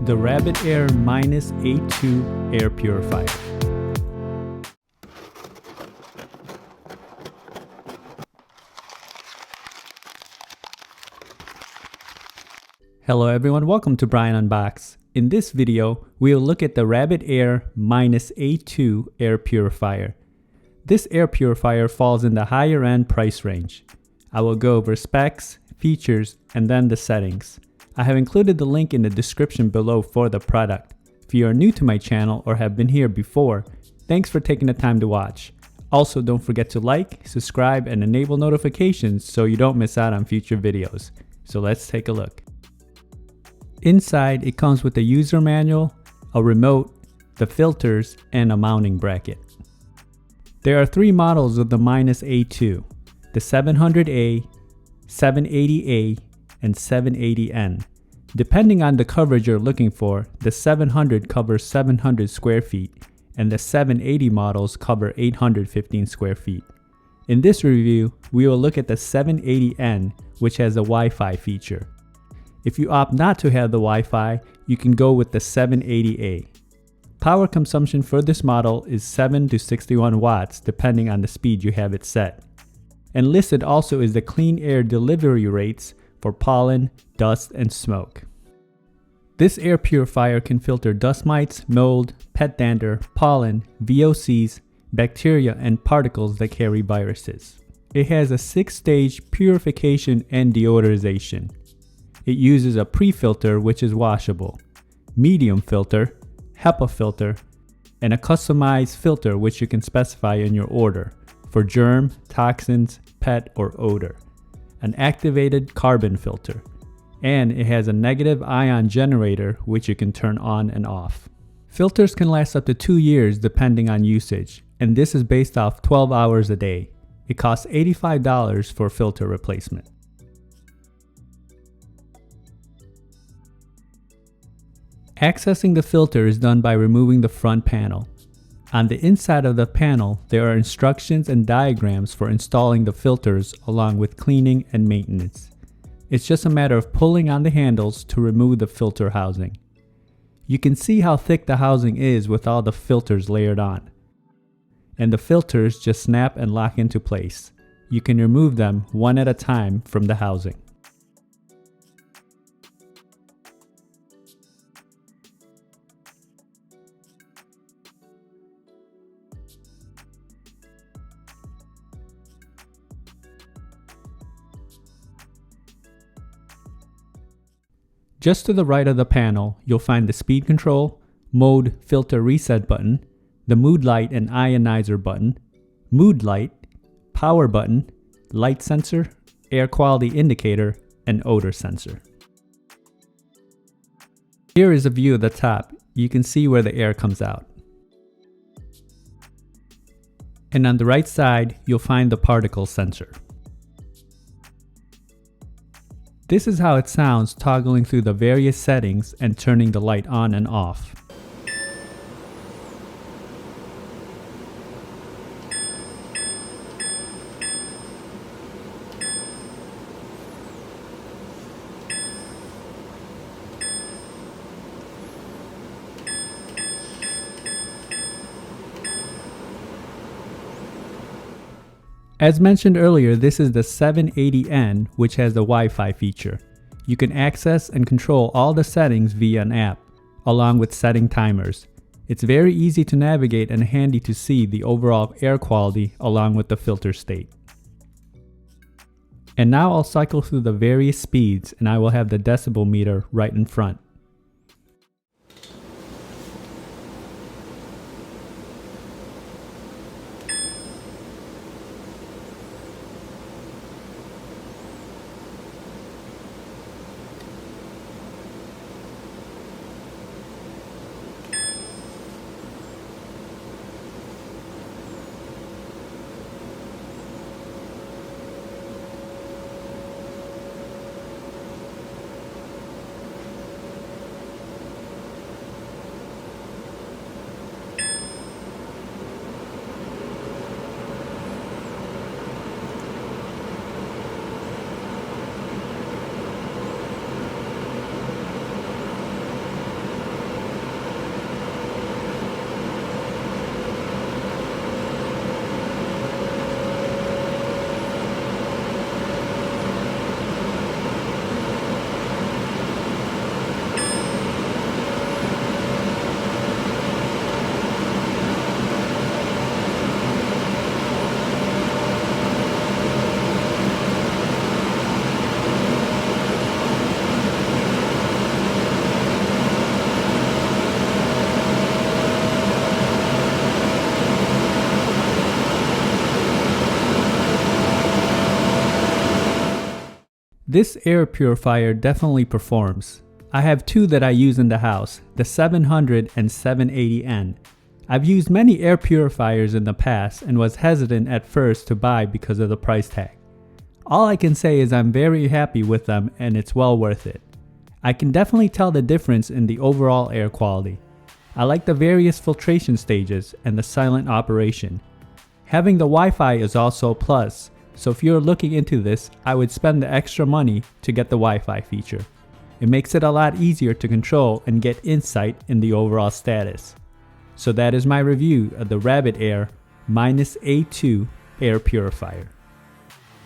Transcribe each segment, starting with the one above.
the Rabbit Air MinusA2 air purifier. Hello everyone, welcome to Brian Unboxed. In this video, we'll look at the Rabbit Air MinusA2 air purifier. This air purifier falls in the higher end price range. I will go over specs, features, and then the settings. I have included the link in the description below for the product. If you are new to my channel or have been here before, thanks for taking the time to watch. Also, don't forget to like, subscribe, and enable notifications so you don't miss out on future videos. So let's take a look. Inside, it comes with a user manual, a remote, the filters, and a mounting bracket. There are three models of the MinusA2, the 700A, 780A, and 780N. Depending on the coverage you're looking for, the 700 covers 700 square feet, and the 780 models cover 815 square feet. In this review, we will look at the 780N, which has a Wi-Fi feature. If you opt not to have the Wi-Fi, you can go with the 780A. Power consumption for this model is 7 to 61 watts depending on the speed you have it set. And listed also is the clean air delivery rates for pollen, dust, and smoke. This air purifier can filter dust mites, mold, pet dander, pollen, VOCs, bacteria, and particles that carry viruses. It has a 6-stage purification and deodorization. It uses a pre-filter which is washable, medium filter, HEPA filter, and a customized filter which you can specify in your order for germ, toxins, pet, or odor, an activated carbon filter, and it has a negative ion generator which you can turn on and off. Filters can last up to 2 years depending on usage, and this is based off 12 hours a day. It costs $85 for filter replacement. Accessing the filter is done by removing the front panel. On the inside of the panel, there are instructions and diagrams for installing the filters along with cleaning and maintenance. It's just a matter of pulling on the handles to remove the filter housing. You can see how thick the housing is with all the filters layered on. And the filters just snap and lock into place. You can remove them one at a time from the housing. Just to the right of the panel, you'll find the speed control, mode filter reset button, the mood light and ionizer button, mood light, power button, light sensor, air quality indicator, and odor sensor. Here is a view of the top. You can see where the air comes out. And on the right side, you'll find the particle sensor. This is how it sounds toggling through the various settings and turning the light on and off. As mentioned earlier, this is the 780N, which has the Wi-Fi feature. You can access and control all the settings via an app, along with setting timers. It's very easy to navigate and handy to see the overall air quality along with the filter state. And now I'll cycle through the various speeds and I will have the decibel meter right in front. This air purifier definitely performs. I have two that I use in the house, the 700 and 780N. I've used many air purifiers in the past and was hesitant at first to buy because of the price tag. All I can say is I'm very happy with them and it's well worth it. I can definitely tell the difference in the overall air quality. I like the various filtration stages and the silent operation. Having the Wi-Fi is also a plus, so if you're looking into this, I would spend the extra money to get the Wi-Fi feature. It makes it a lot easier to control and get insight in the overall status. So that is my review of the Rabbit Air MinusA2 air purifier.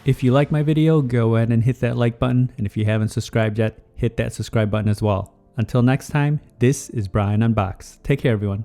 If you like my video, go ahead and hit that like button, and if you haven't subscribed yet, hit that subscribe button as well. Until next time, this is Brian Unboxed. Take care, everyone.